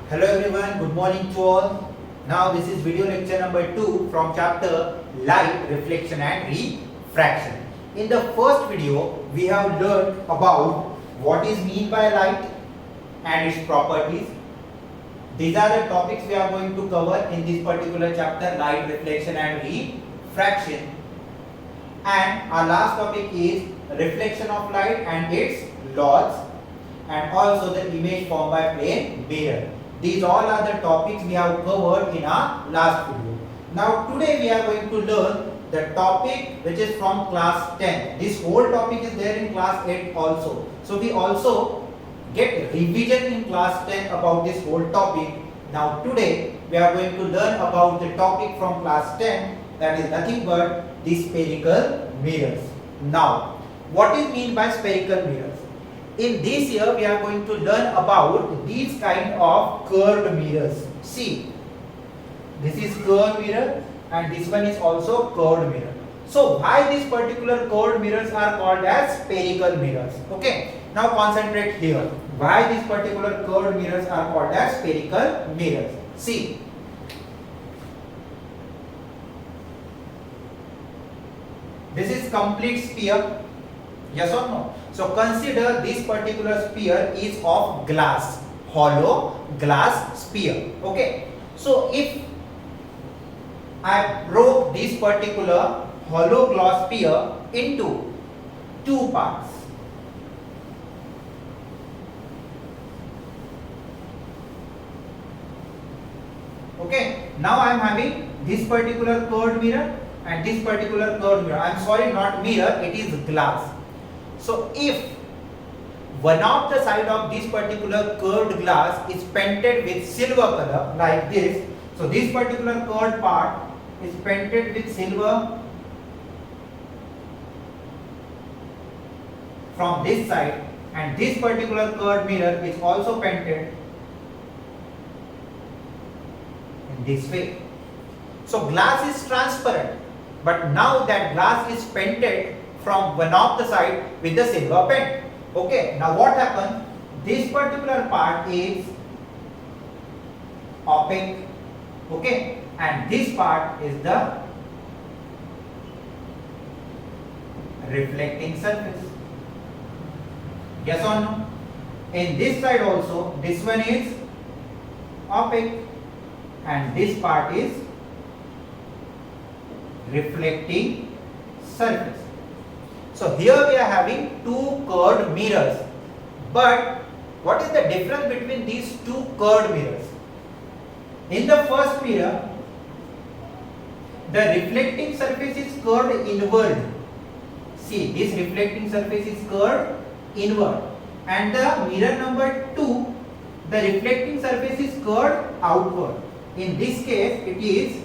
Hello everyone, good morning to all. Now this is video lecture number 2 from chapter Light, Reflection and Refraction. In the first video, we have learned about what is mean by light and its properties. These are the topics we are going to cover in this particular chapter, Light, Reflection and Refraction. And our last topic is reflection of light and its laws, and also the image formed by plane mirror. These all are the topics we have covered in our last video. Now today we are going to learn the topic which is from class 10. This whole topic is there in class 8 also. So we also get revision in class 10 about this whole topic. Now today we are going to learn about the topic from class 10, that is nothing but the spherical mirrors. Now what is mean by spherical mirrors? In this year we are going to learn about these kind of curved mirrors. See, this is curved mirror and this one is also curved mirror. So why these particular curved mirrors are called as spherical mirrors? Okay, now concentrate here. Why these particular curved mirrors are called as spherical mirrors? See, this is complete sphere. Yes or no? So consider this particular sphere is of glass, hollow glass sphere. Okay. So if I broke this particular hollow glass sphere into two parts. Okay. Now I am having this particular curved mirror and this particular curved mirror. I am sorry, not mirror, it is glass. So if one of the side of this particular curved glass is painted with silver color like this, so this particular curved part is painted with silver from this side, and this particular curved mirror is also painted in this way. So glass is transparent, but now that glass is painted from one of the side with the silver paint. Okay, now what happened? This particular part is opaque. Okay, and this part is the reflecting surface. Yes or no? In this side also, this one is opaque and this part is reflecting surface. So here we are having two curved mirrors, but what is the difference between these two curved mirrors? In the first mirror, the reflecting surface is curved inward. See, this reflecting surface is curved inward, and the mirror number 2, the reflecting surface is curved outward. In this case, it is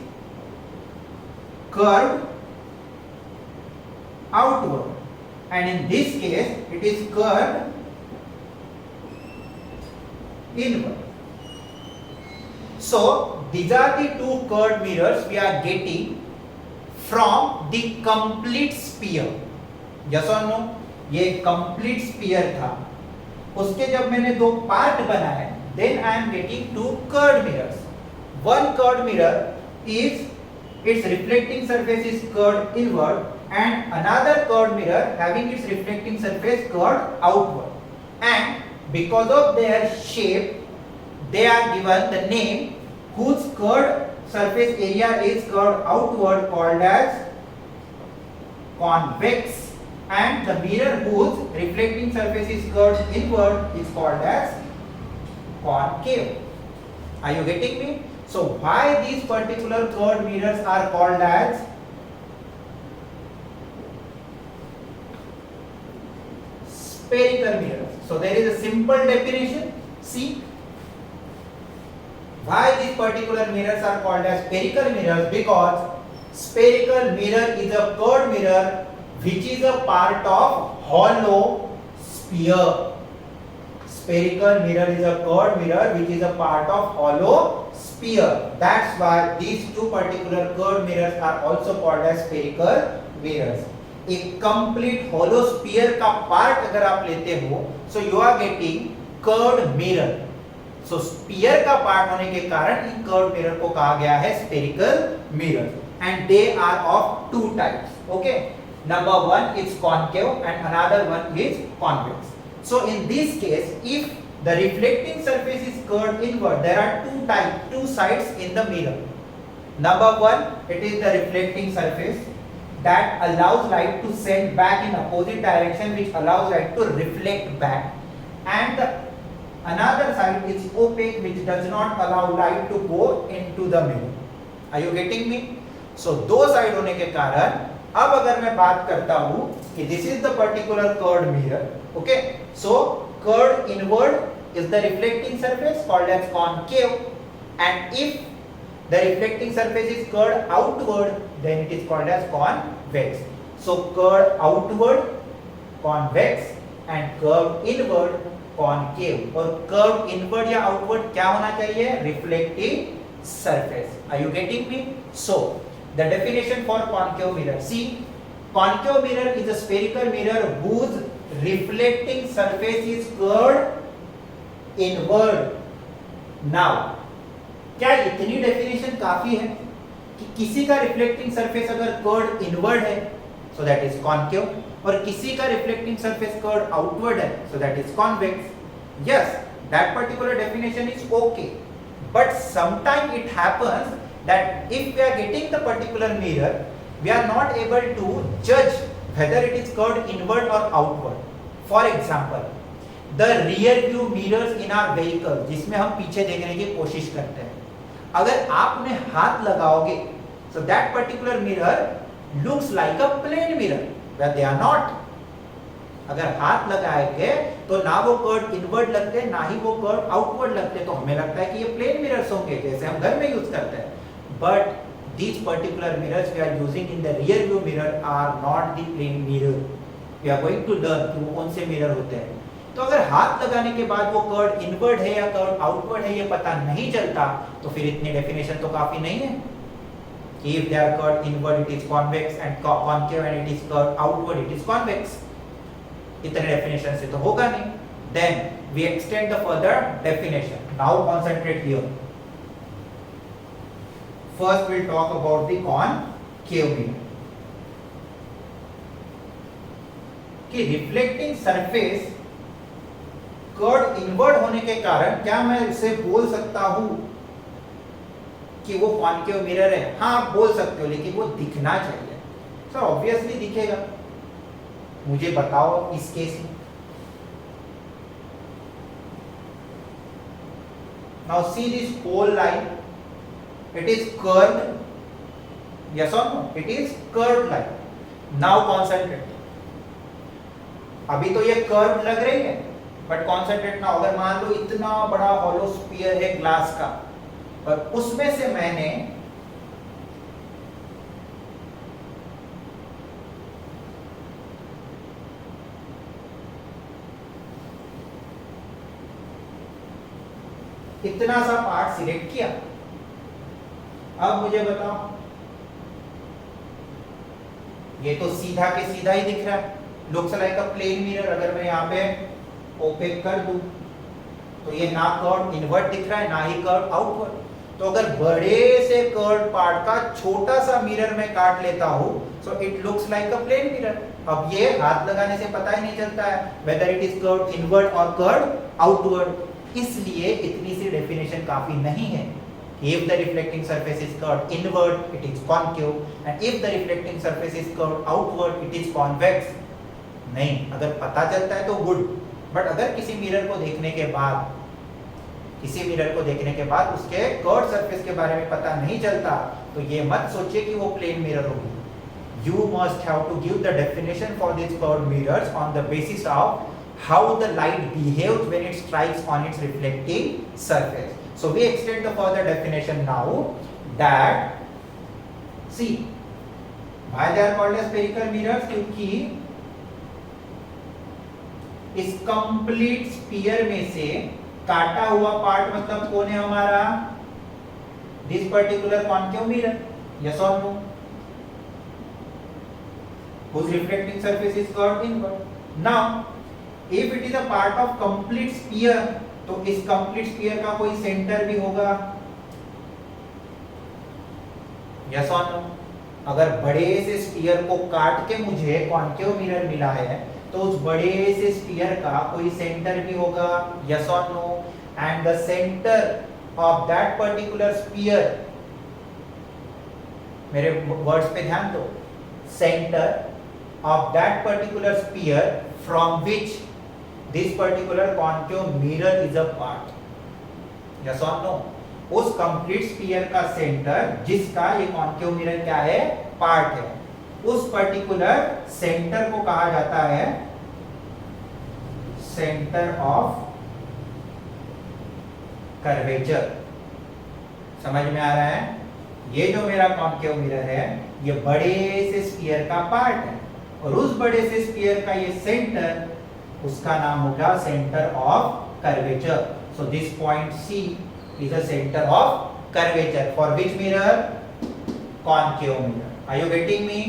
curved outward, and in this case it is curved inward. So these are the two curved mirrors we are getting from the complete sphere. Yes or no? ये complete sphere था, उसके जब मैंने दो part बनाए, then I am getting two curved mirrors. One curved mirror is its reflecting surface is curved inward, and another curved mirror having its reflecting surface curved outward, and because of their shape they are given the name whose curved surface area is curved outward called as convex, and the mirror whose reflecting surface is curved inward is called as concave. Are you getting me? So why these particular curved mirrors are called as spherical mirrors? So there is a simple definition. See, why these particular mirrors are called as spherical mirrors? Because spherical mirror is a curved mirror which is a part of hollow sphere. Spherical mirror is a curved mirror which is a part of hollow sphere. That's why these two particular curved mirrors are also called as spherical mirrors. एक complete hollow sphere का part अगर आप लेते हो, so you are getting curved mirror. So sphere का part होने के कारण इन कर्व मिरर को कहा गया है spherical mirror and they are of two types. Okay, number one is concave and another one is convex. So in this case, if the reflecting surface is curved inward, there are two sides in the mirror. Number one, it is the reflecting surface that allows light to send back in opposite direction, which allows light to reflect back, and the another side is opaque, which does not allow light to go into the mirror. Are you getting me? So दो side होने के कारण अब अगर मैं बात करता हूं कि this is the particular curved mirror. Okay, so curved inward is the reflecting surface called as concave, and if the reflecting surface is curved outward then it is called as convex. So curved outward convex and curved inward concave. और curved inward या outward क्या होना चाहिए? Reflecting surface. Are you getting me? So the definition for concave mirror. See, concave mirror is a spherical mirror whose reflecting surface is curved inward. Now, क्या इतनी definition काफी है कि किसी का reflecting surface अगर curved inward है so that is concave, और किसी का reflecting surface curved outward है so that is convex? Yes, that particular definition is okay, but sometimes it happens that if we are getting the particular mirror, we are not able to judge whether it is curved inward or outward. For example, the rear view mirrors in our vehicle, जिसमें हम पीछे देखने की कोशिश करते हैं, अगर आप उन्हें हाथ लगाओगे so that particular mirror looks like a plane mirror, but they are not. अगर हाथ लगाएंगे तो ना वो कर्व इनवर्ड लगते ना ही वो कर्व आउटवर्ड लगते, तो हमें लगता है कि ये प्लेन मिरर्स होंगे जैसे हम घर में यूज करते हैं. But these particular mirrors we are using in the rear view mirror are not the plane mirror. We are going to learn कि वो कौन से मिरर होते हैं. तो अगर हाथ लगाने के बाद वो कर्व इनवर्ड है या कर्व आउटवर्ड है ये पता नहीं चलता, तो फिर इतनी डेफिनेशन तो काफी नहीं है. If they are curved inward it is convex and concave and it is curved outward it is convex. इतने डेफिनेशन से तो होगा नहीं. Then we extend the further definition. Now concentrate here. First we'll talk about the concave mirror. कि reflecting surface curve inward होने के कारण क्या मैं इसे बोल सकता हूं कि वो कॉनकेव मिरर है? हाँ, आप बोल सकते हो, लेकिन वो दिखना चाहिए. सर ऑब्वियसली दिखेगा. मुझे बताओ इस केस में. Now see this whole line. It is curved. Yes or no? It is curved line. Now concentrate. अभी तो ये कर्व लग रही है, बट कॉन्सेंट्रेट ना. अगर मान लो इतना बड़ा हॉलो स्फीयर है ग्लास का, और उसमें से मैंने इतना सा पार्ट सिलेक्ट किया. अब मुझे बताओ, ये तो सीधा के सीधा ही दिख रहा है, looks like a plane mirror. अगर मैं यहाँ पे ओपेक कर दूं तो ये ना कर्व इनवर्ड दिख रहा है ना ही कर्व आउटवर्ड. तो अगर बड़े से कर्व पार्ट का छोटा सा मिरर में काट लेता हूं so it looks like a plane mirror. अब ये हाथ लगाने से पता ही नहीं चलता है weather it is curve inward और कर्व आउटवर्ड. इसलिए इतनी सी डेफिनेशन काफी नहीं है. If the reflecting surface is curved inward, it is concave, and if the reflecting surface is curved outward, it is convex. नहीं, अगर पता चलता है तो गुड, बट अगर किसी मिरर को देखने के बाद उसके कर्व सरफेस के बारे में पता नहीं चलता, तो ये मत सोचिए कि वो प्लेन मिरर होगी. You must have to give the definition for these curved mirrors on the basis of how the light behaves when it strikes on its reflecting surface. So we extend the further definition now that, see, why they are called as spherical mirrors? क्योंकि इस complete sphere में से काटा हुआ part मतलब कौन है हमारा? This particular concave mirror. Yes और no? whose reflecting surface is curved inward. Now if it is a part of complete sphere, तो इस कंप्लीट स्फीयर का कोई सेंटर भी होगा, यस और नो? अगर बड़े से स्फीयर को काट के मुझे कॉन्केव मिरर मिला है तो उस बड़े से स्फीयर का कोई सेंटर भी होगा, यस और no? And the centre of that particular sphere, मेरे वर्ड्स पे ध्यान दो, centre of that particular sphere from which this particular concave mirror is a part, yes और नो? उस कंप्लीट स्फीयर का सेंटर जिसका ये कॉन्केव मिरर क्या है, पार्ट है, उस पर्टिकुलर सेंटर को कहा जाता है सेंटर ऑफ कर्वेचर। समझ में आ रहा है? ये जो मेरा कॉन्केव मिरर है ये बड़े से स्फीयर का पार्ट है और उस बड़े से स्फीयर का ये सेंटर, उसका नाम होगा centre of curvature. So this point C is a center of curvature for which mirror? Concave mirror. Are you getting me?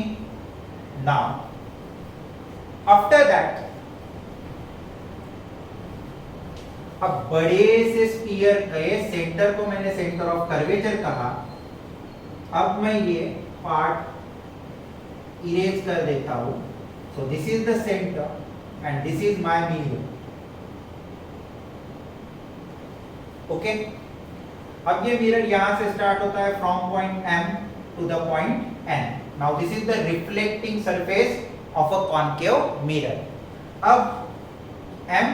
Now, after that, अब बड़े से स्फीयर के सेंटर को मैंने सेंटर ऑफ कर्वेचर कहा। अब मैं ये पार्ट इरेज कर देता हूं। So this is the centre and this is my mirror. Okay, अब ये मिरर यहां से स्टार्ट होता है from point M to the point N। Now this is the reflecting surface of a concave mirror. अब M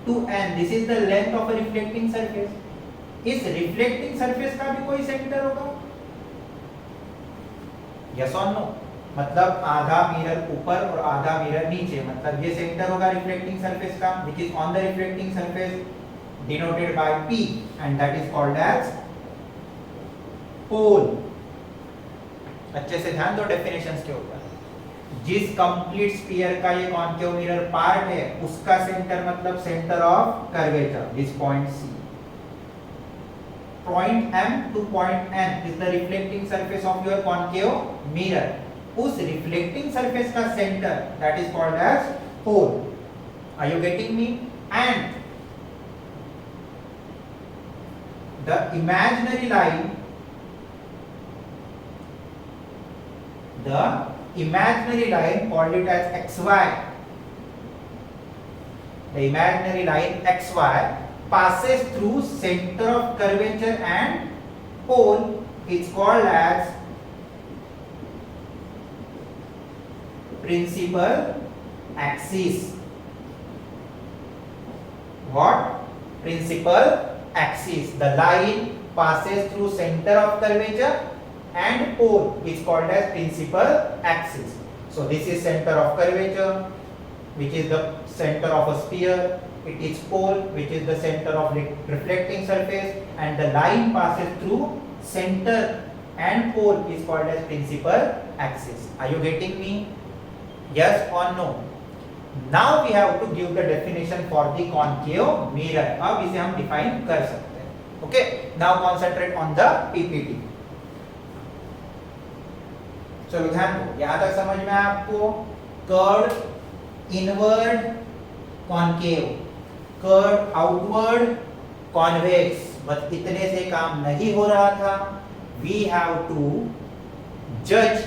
to N, this is the length of a reflecting surface. इस reflecting surface का भी कोई centre होगा, yes और no? मतलब आधा mirror ऊपर और आधा मिरर नीचे, मतलब ये सेंटर होगा रिफ्लेक्टिंग सरफेस का, which is on the reflecting surface denoted by P and that is called as pole। अच्छे से ध्यान दो डेफिनेशंस के ऊपर। जिस कंप्लीट स्फीयर का ये कॉन्केव मिरर पार्ट है उसका सेंटर मतलब centre of curvature, this point C। Point M to point N is the reflecting surface of your concave mirror। उस रिफ्लेक्टिंग सरफेस का centre that is called as pole। Are you getting me? And the imaginary line, called it as xy, the imaginary line xy passes through center of curvature and pole, is called as principal axis। What? Principal axis। The line passes through center of curvature and pole, is called as principal axis। So this is center of curvature, which is the center of a sphere. It is pole, which is the center of reflecting surface, and the line passes through center and pole is called as principal axis। Are you getting me? Yes or no? Now we have to give the definition for the concave mirror। अब इसे हम define कर सकते हैं। Okay, now concentrate on the PPT। चलो ध्यान दो, यहाँ तक समझ में आपको curve inward concave, curve outward convex, बस इतने से काम नहीं हो रहा था। We have to judge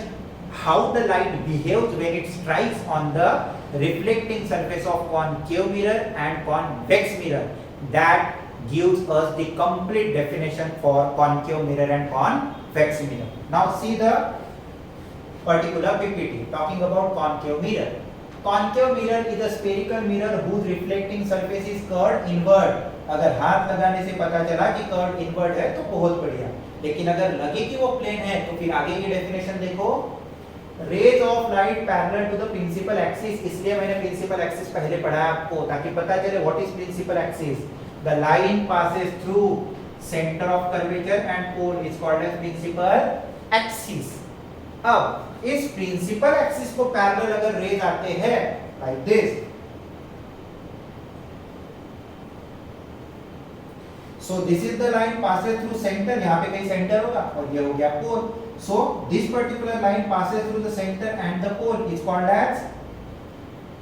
how the light behaves when it strikes on the reflecting surface of concave mirror and convex mirror। That gives us the complete definition for concave mirror and convex mirror। Now see the particular PPT talking about concave mirror। Concave mirror is a spherical mirror whose reflecting surface is curved inward। अगर हाथ लगाने से पता चला कि curve inward है तो बहुत बढ़िया, लेकिन अगर लगे कि वो प्लेन है तो फिर आगे की डेफिनेशन देखो। Rays of light parallel to the principal axis, इसलिए मैंने प्रिंसिपल एक्सिस पहले पढ़ाया आपको ताकि पता चले what is principal axis. The line passes through centre of curvature and pole is called as principal axis. अब इस प्रिंसिपल एक्सिस को पैरेलल अगर रेज आते हैं like this, so this is the line passes through center, यहाँ पे कहीं centre होगा और ये हो गया पोल। So this particular line passes through the center and the pole is called as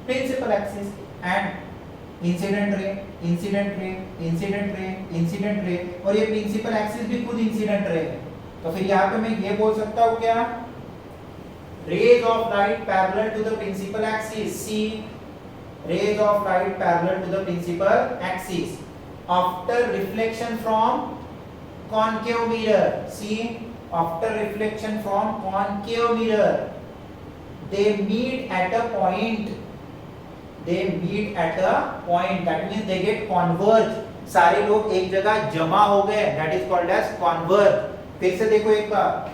principal axis, and incident ray, incident ray, incident ray, incident ray, और ये प्रिंसिपल एक्सिस भी खुद इंसिडेंट रे है। तो फिर यहाँ पे मैं ये बोल सकता हूँ क्या, rays of light parallel to the principal axis, see rays of light parallel to the principal axis after reflection from concave mirror, see after reflection from concave mirror they meet at a point, they meet at a point, that means they get converge, सारे लोग एक जगह जमा हो गए, that is called as converge। फिर से देखो एक बार,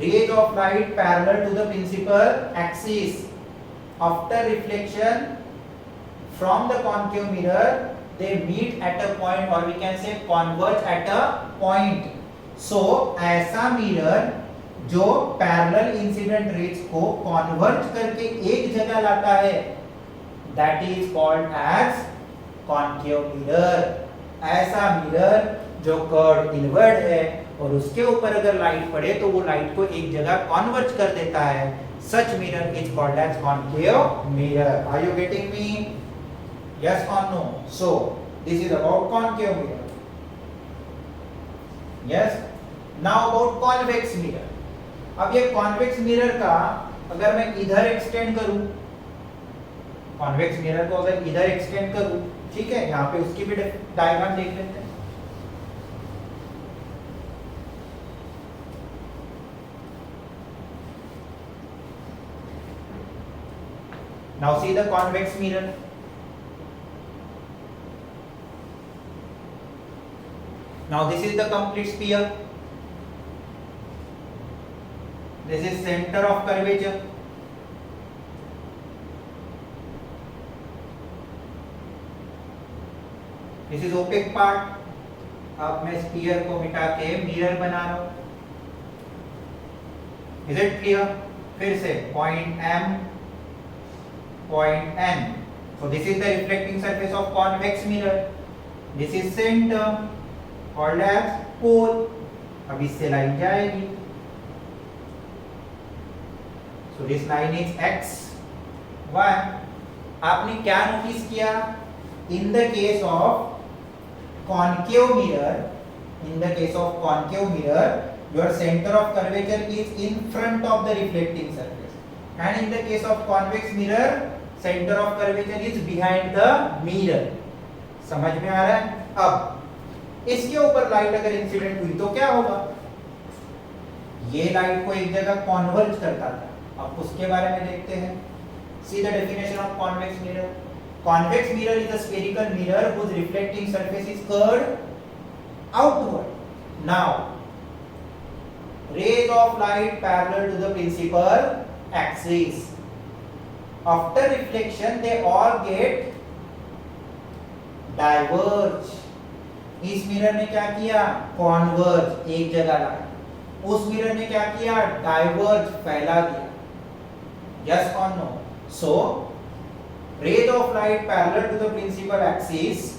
rays of light parallel to the principal axis after reflection from the concave mirror they meet at a point, or we can say converge at a point। so ऐसा mirror जो parallel incident raise को converge करके एक जगह लाता है, that is called as concave mirror। ऐसा mirror जो कर्व इनवर्ड है और उसके ऊपर अगर लाइट पड़े तो वो लाइट को एक जगह कन्वर्ज कर देता है, such mirror is called as concave mirror। Are you getting me? Yes or no? So this is about concave mirror। Yes, now about convex mirror। अब ये convex mirror का अगर मैं इधर एक्सटेंड करूं, convex mirror को अगर इधर एक्सटेंड करूं, ठीक है, यहाँ पे उसकी भी डायग्राम देख लेते हैं। Now see the convex mirror। Now this is the complete sphere। This is center of curvature। This is opaque part। अब मैं sphere को मिटा के mirror बना रहा हूं। Is it clear? फिर से point M, point N। So this is the reflecting surface of convex mirror। This is center called as pole। अब इससे लाइन जाएगी। So this line is x, y। आपने क्या नोटिस किया? In the case of concave mirror, in the case of concave mirror, your center of curvature is in front of the reflecting surface, and in the case of convex mirror, center of curvature is behind the mirror। समझ में आ रहा है? अब इसके ऊपर light अगर incident हुई तो क्या होगा? ये लाइट को एक जगह कन्वर्ज करता था। अब उसके बारे में देखते हैं। See the definition of convex mirror। Convex mirror is a spherical mirror whose reflecting surface is curved outward। Now, rays of light parallel to the principal axis। After reflection, they all get diverge। इस mirror ने क्या किया? Converge, एक जगह लाया। उस mirror ने क्या किया? डाइवर्ज, फैला दिया। Yes or no? So, rays of light parallel to the principal axis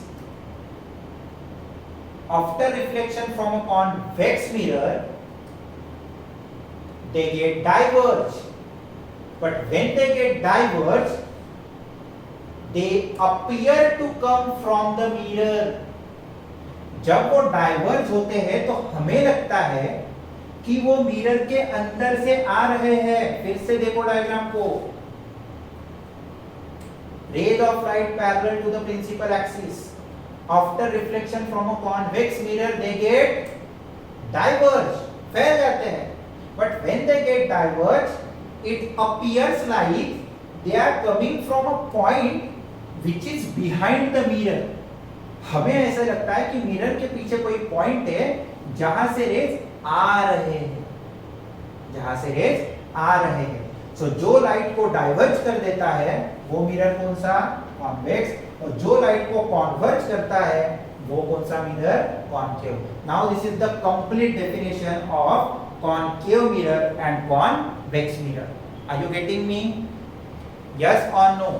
after reflection from a convex mirror they get diverge, but when they get diverge they appear to come from the mirror। जब वो diverge होते हैं तो हमें लगता है कि वो मिरर के अंदर से आ रहे हैं। फिर से देखो डायग्राम को। Rays of light parallel to the principal axis after reflection from a convex mirror they get diverge, फैल जाते हैं। But when they get diverge, it appears like they are coming from a point which is behind the mirror। हमें ऐसा लगता है कि mirror के पीछे कोई पॉइंट है जहां से रेज आ रहे हैं, जहां से रेज आ रहे हैं। सो जो लाइट को डाइवर्ज कर देता है वो मिरर कौन सा? कॉन्वेक्स। और जो लाइट को कॉन्वर्ज करता है वो कौन सा mirror? Concave. Now this is the complete definition of concave mirror and convex mirror. Are you getting me? Yes और नो?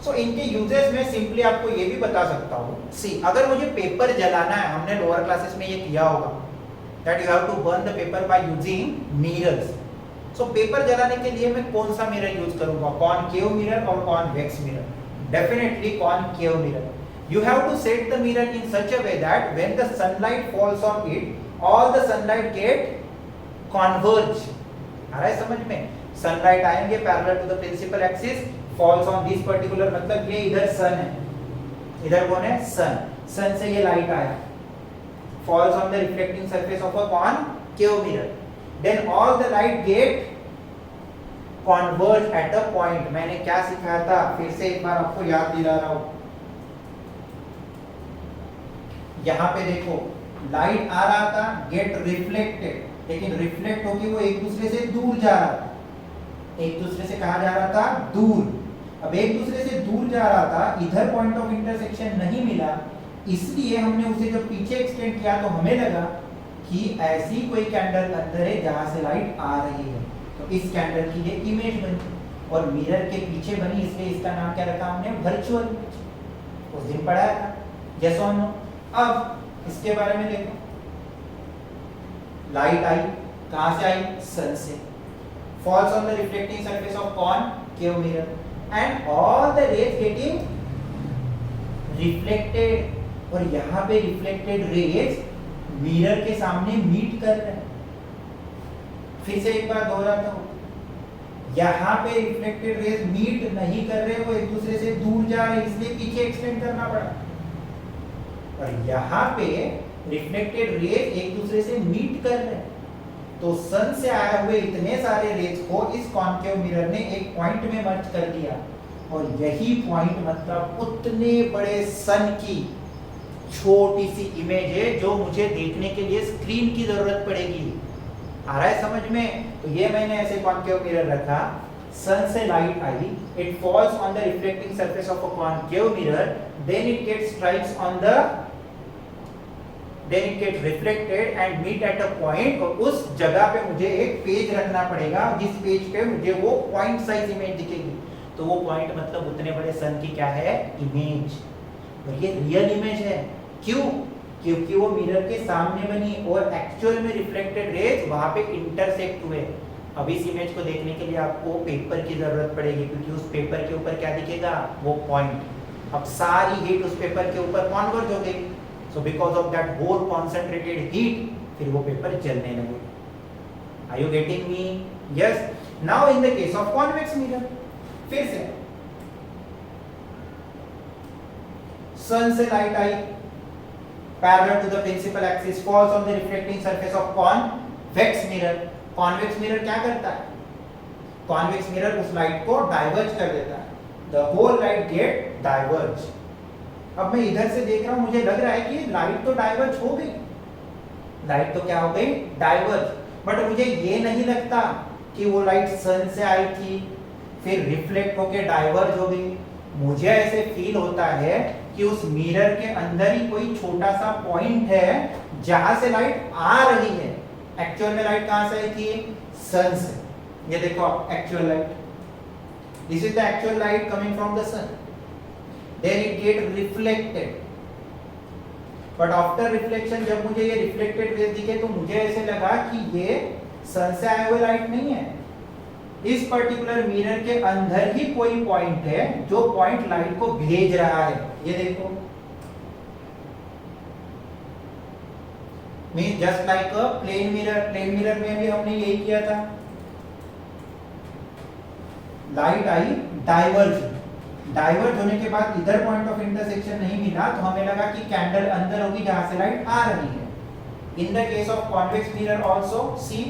सो इनके यूजेस में सिंपली आपको ये भी बता सकता हूँ। सी, अगर मुझे पेपर जलाना है, हमने लोअर क्लासेस में ये किया होगा, that you have to burn the paper by using mirrors। So paper जलाने के लिए मैं कौन सा मिरर यूज करूंगा, कॉनकेव मिरर और convex mirror? Definitely concave mirror. You have to set the mirror in such a way that when the sunlight falls on it, all the sunlight get converge. आ रहा है समझ में? Sunlight आएंगे parallel to the principal axis, falls on this particular, मतलब ये इधर sun है, इधर कौन है? sun. sun से ये light आया, falls on the reflecting surface of a concave mirror. Then all the light get converge at a point. मैंने क्या सिखाया था? फिर से एक बार आपको याद दिला रहा हूँ. यहाँ पे देखो लाइट आ रहा था, गेट रिफ्लेक्टेड, लेकिन रिफ्लेक्ट होके वो एक दूसरे से दूर जा रहा था. एक दूसरे से कहा जा रहा था? दूर. अब एक दूसरे से दूर जा रहा था, इधर पॉइंट ऑफ इंटरसेक्शन नहीं मिला, इसलिए हमने उसे जब पीछे एक्सटेंड किया तो हमें लगा कि ऐसी कोई कैंडल अंदर है जहां से लाइट आ रही है. तो इस कैंडल की ये इमेज बनी और मिरर के पीछे बनी, इसलिए इसका नाम क्या रखा हमने? Virtual image. उस दिन पढ़ाया था. यस और नो? अब इसके बारे में देखो. लाइट आई, कहां से आई? सन से. Falls on the reflecting surface of concave mirror and all the rays getting reflected. और यहां पे रिफ्लेक्टेड रेज मिरर के सामने मीट कर रहे हैं. फिर से एक बार दोहराता हूं, यहां पे रिफ्लेक्टेड रेज मीट नहीं कर रहे, वो एक दूसरे से दूर जा रहे, इसलिए पीछे एक्सटेंड करना पड़ा. और यहाँ पे रिफ्लेक्टेड रेज एक दूसरे से मीट कर रहे हैं. तो सन से आए हुए इतने सारे रेज को इस कॉनकेव मिरर ने एक पॉइंट में मर्ज कर दिया. और यही पॉइंट मतलब उतने बड़े सन की छोटी सी इमेज है जो मुझे देखने के लिए स्क्रीन की जरूरत पड़ेगी. आ रहा है समझ में? तो ये मैंने ऐसे कॉनकेव मिरर रखा, सन से light I, it falls on the reflecting surface of a concave mirror, then it gets strikes on the, then it gets reflected and meet at a point. और उस जगह पे मुझे एक पेज रखना पड़ेगा, जिस पेज पे मुझे वो पॉइंट साइज इमेज दिखेगी. तो वो पॉइंट मतलब उतने बड़े सन की क्या है? इमेज. और ये रियल इमेज है. क्यों? क्योंकि वो मिरर के सामने बनी और एक्चुअल में रिफ्लेक्टेड रेज वहां पे इंटरसेक्ट हुए. अब इस इमेज को देखने के लिए आपको पेपर की जरूरत पड़ेगी, क्योंकि उस पेपर के ऊपर क्या दिखेगा? वो पॉइंट. अब सारी हीट उस पेपर के ऊपर कन्वर्ज हो गई. So because of that whole concentrated heat, फिर वो पेपर जलने लगे. Are you getting me? Yes. Now in the case of convex mirror, फिर से सन से लाइट आई, parallel to the principal axis, falls on the reflecting surface of convex mirror. Convex mirror क्या करता है? कॉन्वेक्स मिरर उस light को diverge कर देता है. The whole light get diverge. अब मैं इधर से देख रहा हूं, मुझे लग रहा है कि लाइट तो डाइवर्ज हो गई. लाइट तो क्या हो गई? डाइवर्ज. बट मुझे ये नहीं लगता कि वो लाइट सन से आई थी, फिर रिफ्लेक्ट होके डाइवर्ज हो गई. मुझे ऐसे फील होता है कि उस मिरर के अंदर ही कोई छोटा सा पॉइंट है जहां से लाइट आ रही है. एक्चुअल में लाइट कहां से आई थी? सन से. ये देखो actual light, this is the actual light coming from the sun. Then it get reflected. But after reflection जब मुझे ये रिफ्लेक्टेड रेज दिखे तो मुझे ऐसे लगा कि ये सन से आए हुए लाइट नहीं है. इस पर्टिकुलर मिरर के अंदर ही कोई पॉइंट है जो पॉइंट लाइट को भेज रहा है. ये देखो, mean just like a plane mirror. Plane mirror में भी हमने यही किया था. लाइट आई, डाइवर्ज होने के बाद इधर पॉइंट ऑफ इंटरसेक्शन नहीं मिला, तो हमें लगा कि कैंडल अंदर होगी जहां से लाइट आ रही है. इन the case of convex mirror also C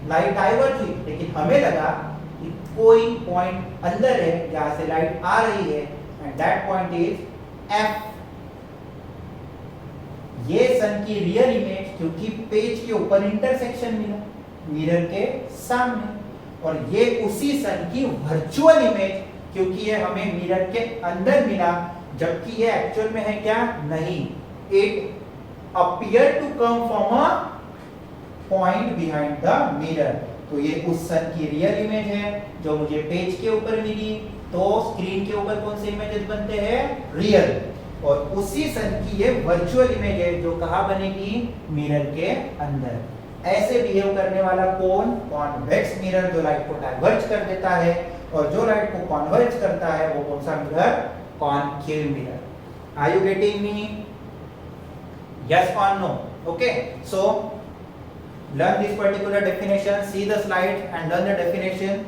light diverge हुई, लेकिन हमें लगा कि कोई पॉइंट अंदर है जहां से लाइट आ रही है, and that point is F. ये सन की रियल इमेज, क्योंकि पेज के ऊपर इंटरसेक्शन मिला मिरर के सामने, और ये उसी सन की वर्चुअल इमेज, क्योंकि ये हमें मिरर के अंदर मिला, जबकि ये एक्चुअल में है क्या? नहीं. It appear to come from a point behind the mirror. तो ये उस सन की रियल इमेज है जो मुझे पेज के ऊपर मिली. तो स्क्रीन के ऊपर कौन से इमेजेस बनते हैं? रियल. और उसी सन की ये वर्चुअल इमेज है जो कहां बनेगी? मिरर के अंदर. ऐसे बिहेव करने वाला कौन? कॉन्वेक्स मिरर, जो लाइट को डाइवर्ज कर देता है, और जो लाइट को कन्वर्ज करता है वो कौन सा mirror? Concave mirror. Are you getting me? Yes और no? Okay, so learn this particular definition, see the slide and learn the definition.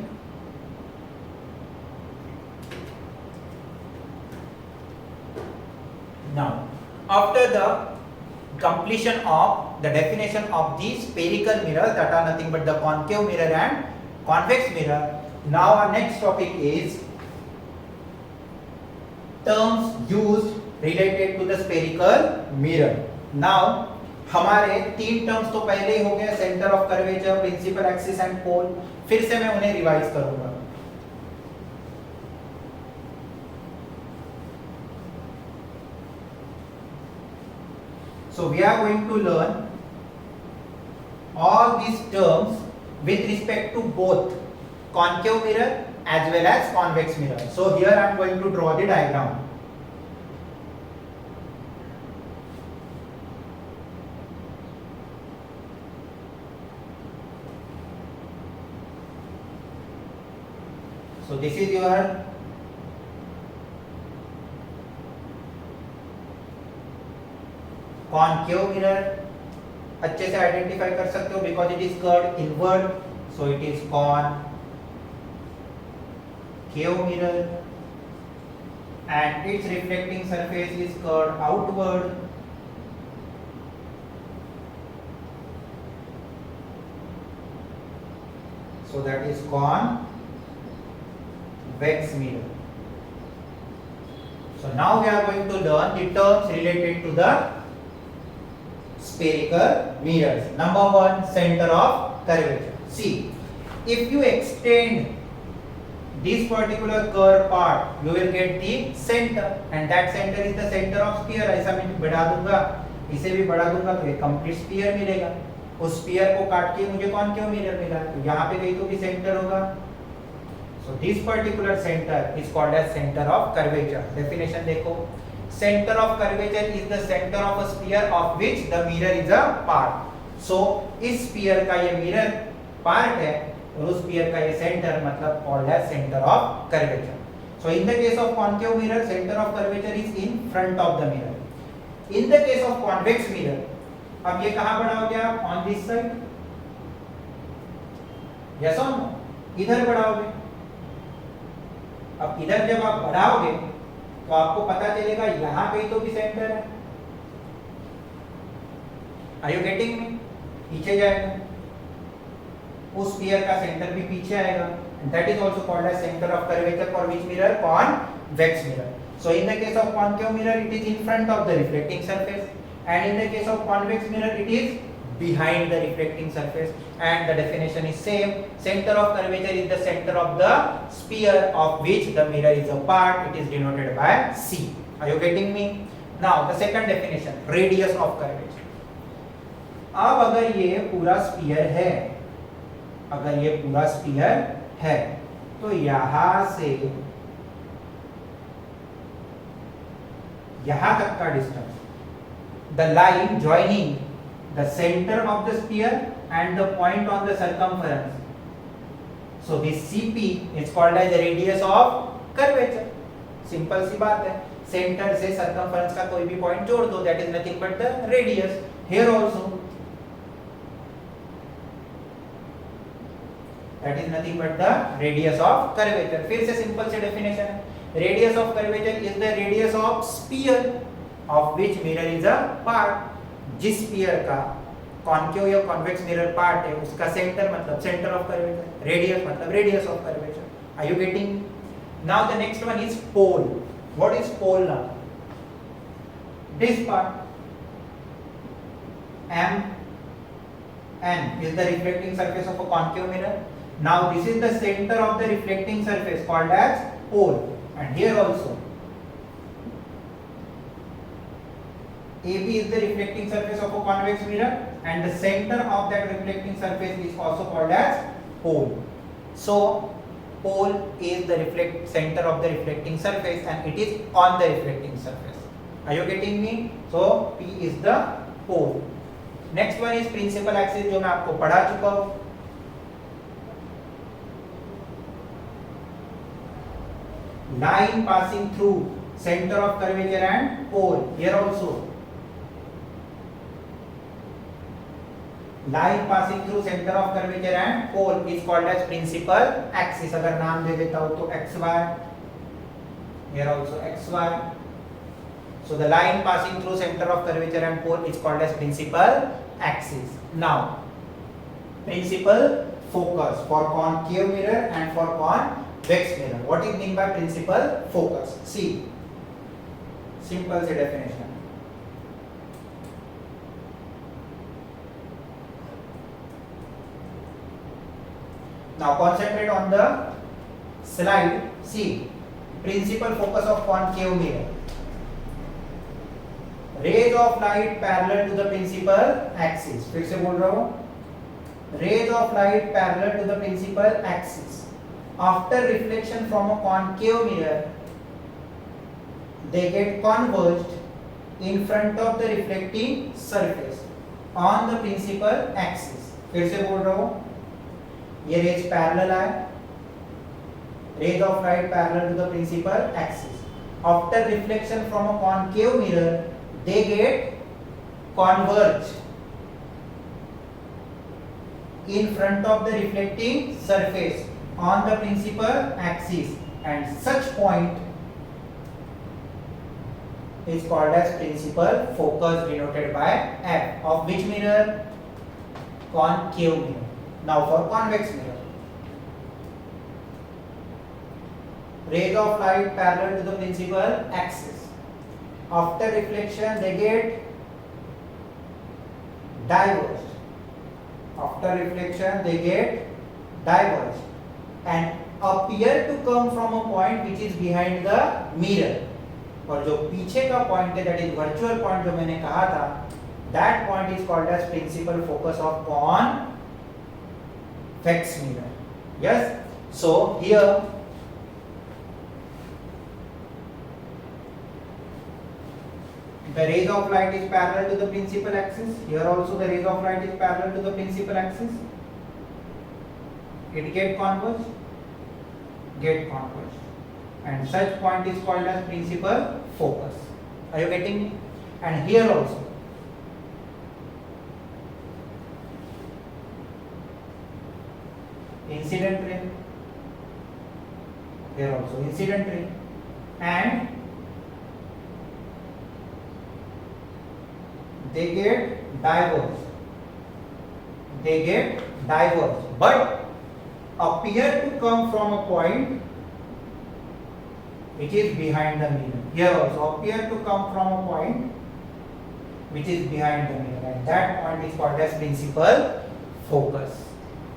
Now, after the completion of the definition of the spherical mirrors, that are nothing but the concave mirror and convex mirror, now our next topic is terms used related to the spherical mirror. Now, हमारे 3 terms तो पहले ही हो गए, centre of curvature, principal axis and pole. फिर से मैं उन्हें रिवाइज करूंगा. So we are going to learn all these terms with respect to both concave mirror as well as convex mirror. So here I am going to draw the diagram. So this is your concave mirror. अच्छे से identify कर सकते हो because it is curved inward, so it is concave mirror and its reflecting surface is curved outward. So that is convex mirror. So now we are going to learn the terms related to the spherical mirrors. Number 1, center of curvature. See, if you extend this particular curved part, you will get the center, and that center is the center of sphere. ऐसा मैं बढ़ा दूंगा, इसे भी बढ़ा दूंगा तो एक कंप्लीट स्फीयर मिलेगा. उस स्फीयर को काट के मुझे कॉनकेव मिरर मिला, तो यहाँ पे कहीं तो भी सेंटर होगा. So this particular center is called as center of curvature. Definition देखो, center of curvature is the center of a sphere of which the mirror is a part. So इस sphere का ये mirror part है और उस sphere का ये center मतलब called as center of curvature. So in the case of concave mirror, center of curvature is in front of the mirror. In the case of convex mirror, अब ये कहाँ बढ़ाओगे आप? On this side? Yes or no? इधर बढ़ाओगे. अब इधर जब आप बढ़ाओगे तो आपको पता चलेगा यहां कहीं तो भी सेंटर है. Are you getting me? पीछे जाएगा, उस स्फीयर का सेंटर भी पीछे आएगा. That is also called as centre of curvature for which mirror? Convex mirror. So in the case of concave mirror it is in front of the reflecting surface, and in the case of convex mirror it is behind the reflecting surface, and the definition is same. Center of curvature is the center of the sphere of which the mirror is a part. It is denoted by C. Are you getting me? Now the second definition, radius of curvature. अब अगर ये पूरा sphere है, अगर ये पूरा sphere है तो यहां से यहां तक का distance, the line joining the center of the sphere and the point on the circumference. So this CP is called as the radius of curvature. Simple सी बात है. Center से circumference का कोई भी point जोड़ दो, that is nothing but the radius. Here also, that is nothing but the radius of curvature. फिर से simple से definition है. Radius of curvature is the radius of sphere of which mirror is a part. जिस sphere का concave या convex mirror part है उसका centre मतलब सेंटर ऑफ कर्वेचर, रेडियस मतलब radius of curvature. Are you getting? Now the next one is pole. What is pole now? This part M N is the reflecting surface of a concave mirror. Now this is the center of the reflecting surface called as pole, and here also AB is the reflecting surface of a convex mirror, and the center of that reflecting surface is also called as pole. So pole is the center of the reflecting surface, and it is on the reflecting surface. Are you getting me? So P is the pole. Next one is principal axis, जो मैं आपको पढ़ा चुका हूं। Line passing through center of curvature and pole. Here also, line passing through center of curvature and pole is called as principal axis. अगर नाम दे देता हूं तो XY. Here also XY. So the line passing through center of curvature and pole is called as principal axis. Now, principal focus for concave mirror and for convex mirror. What is mean by principal focus? See, simple से definition. Now concentrate on the slide. See, principal focus of concave mirror. Rays of light parallel to the principal axis. फिर से बोल रहा हूँ. Rays of light parallel to the principal axis. After reflection from a concave mirror, they get converged in front of the reflecting surface on the principal axis. फिर से बोल रहा हूँ, ये rays parallel है, rays of light parallel to the principal axis. After reflection from a concave mirror, they get converged in front of the reflecting surface on the principal axis, and such point is called as principal focus, denoted by F. Of which mirror? Concave mirror. Now for convex mirror, rays of light parallel to the principal axis. After reflection, they get diverged. After reflection, they get diverged and appear to come from a point which is behind the mirror. और जो पीछे का point है, that is virtual point जो मैंने कहा था, that point is called as principal focus of convex mirror. Yes. So here the rays of light is parallel to the principal axis. Here also the rays of light is parallel to the principal axis. It get converged, and such point is called as principal focus. Are you getting me? And here also, incident ray. Here also incident ray, and they get diverged. But appear to come from a point which is behind the mirror. Here also appear to come from a point which is behind the mirror, and that point is called as principal focus.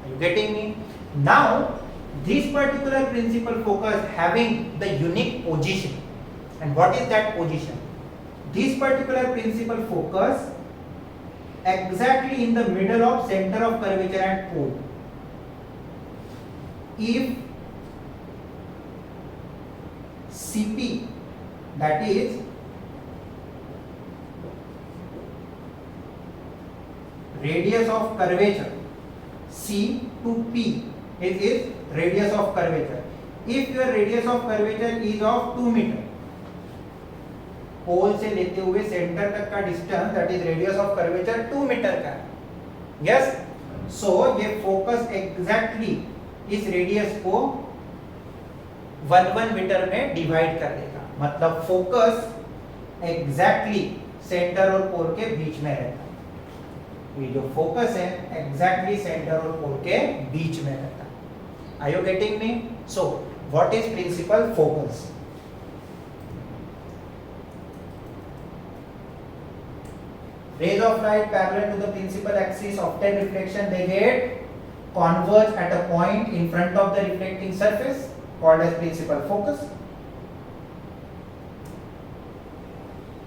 Are you getting me? Now, this particular principal focus having the unique position. And what is that position? This particular principal focus exactly in the middle of center of curvature and pole. If CP, that is radius of curvature, C to P is radius of curvature. If your radius of curvature is of 2 meter, पोल से लेते हुए centre तक का distance, that is radius of curvature 2 metre का. Yes. So ये focus exactly इस radius को 1 metre में डिवाइड कर देगा. मतलब फोकस एग्जैक्टली सेंटर और पोल के बीच में रहता है. ये जो फोकस है एग्जैक्टली सेंटर और पोल के बीच में रहता है. Are you getting me? So what is principal focus? Rays of light parallel to the principal axis, after reflection they get converge at a point in front of the reflecting surface called as principal focus.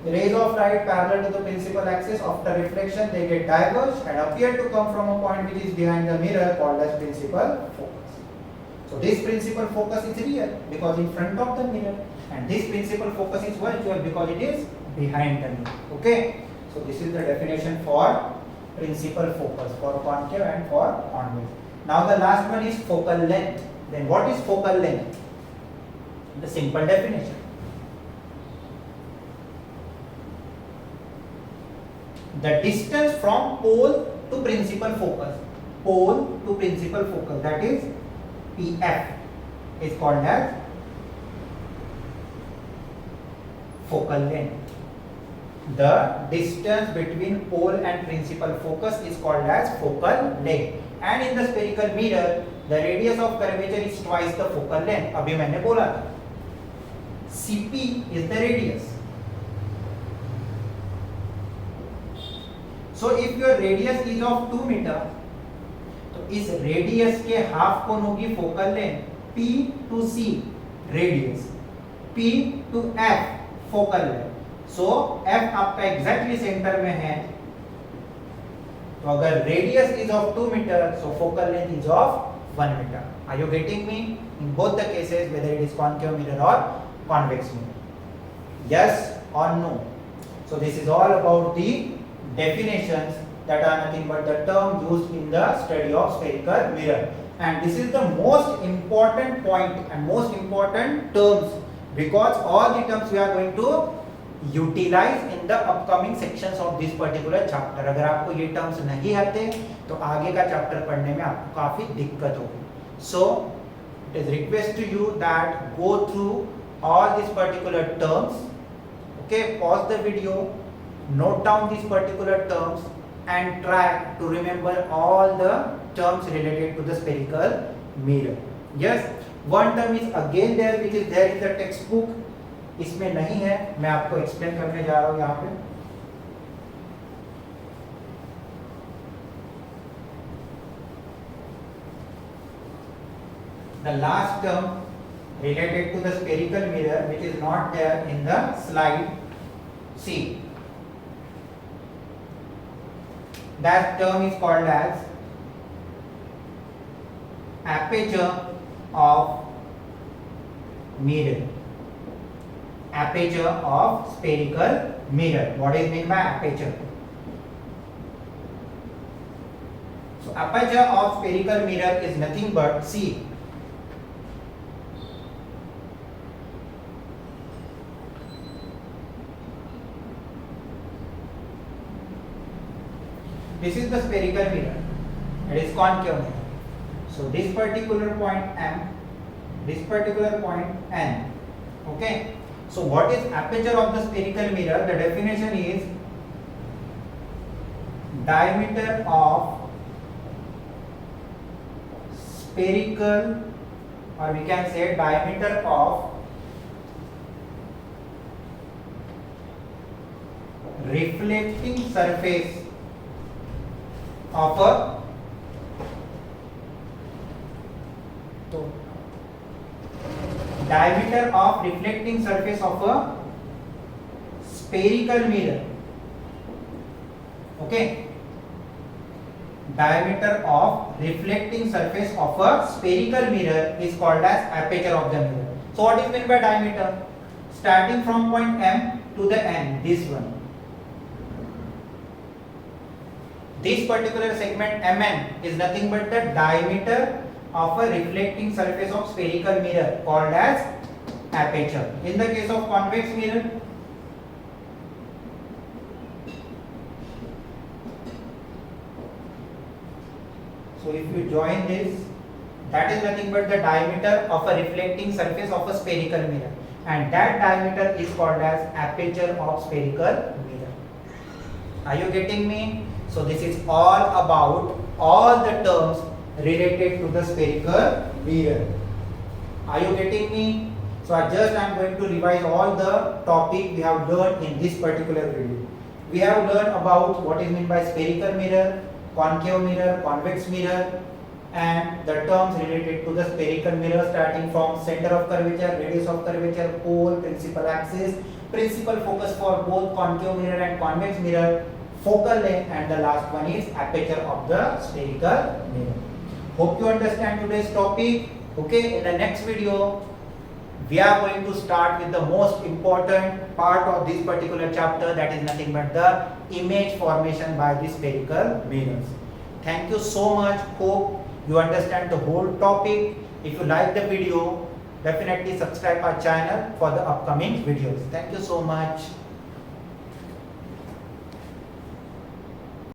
The rays of light parallel to the principal axis, after reflection they get diverged and appear to come from a point which is behind the mirror called as principal focus. So this principal focus is real because in front of the mirror, and this principal focus is virtual because it is behind the mirror. Okay. So this is the definition for principal focus for concave and for convex. Now the last one is focal length. Then what is focal length? The simple definition. The distance from pole to principal focus. Pole to principal focus, that is PF, is called as focal length. The distance between pole and principal focus is called as focal length. And in the spherical mirror, the radius of curvature is twice the focal length. अभी मैंने बोला था. CP is the radius. So if your radius is of 2 meter, तो इस radius के half कौन होगी focal length? P to C radius, P to F focal length. So F आपका एग्जैक्टली सेंटर में है, तो अगर radius is of 2 metre, so focal length is of 1 metre. Are you getting me? In both the cases, whether it is concave mirror और convex mirror. Yes और no? So this is all about the definitions that are nothing but the term used in the study of spherical mirror, and this is the most important point and most important terms, because all the terms we are going to utilize in the upcoming sections of this particular chapter. अगर आपको ये terms नहीं आते तो आगे का chapter पढ़ने में आपको काफी दिक्कत होगी. So it is request to you that go through all these particular terms. Okay, pause the video, note down these particular terms and try to remember all the terms related to the spherical mirror. Yes, one term is again there which is there in the textbook. इसमें नहीं है, मैं आपको explain करने जा रहा हूँ यहाँ पे. The last term related to the spherical mirror which is not there in the slide. See, that term is called as aperture of mirror. Aperture of spherical mirror. What is meant by aperture? So aperture of spherical mirror is nothing but, see, this is the spherical mirror, it is concave mirror. So this particular point M, this particular point N. Okay, so what is aperture of the spherical mirror? The definition is diameter of spherical, or we can say diameter of reflecting surface of a, so diameter of reflecting surface of a spherical mirror. Okay, diameter of reflecting surface of a spherical mirror is called as aperture of the mirror. So what is meant by diameter? Starting from point M to the N, this one. This particular segment Mn is nothing but the diameter of a reflecting surface of spherical mirror called as aperture. In the case of convex mirror, so if you join this, that is nothing but the diameter of a reflecting surface of a spherical mirror, and that diameter is called as aperture of spherical mirror. Are you getting me? So this is all about all the terms related to the spherical mirror. Are you getting me? So I am going to revise all the topic we have learned in this particular video. We have learned about what is meant by spherical mirror, concave mirror, convex mirror, and the terms related to the spherical mirror, starting from center of curvature, radius of curvature, pole, principal axis, principal focus for both concave mirror and convex mirror, focal length, and the last one is aperture of the spherical mirror. Hope you understand today's topic. Okay, in the next video we are going to start with the most important part of this particular chapter, that is nothing but the image formation by the spherical mirrors. Thank you so much. Hope you understand the whole topic. If you like the video, definitely subscribe our channel for the upcoming videos. Thank you so much.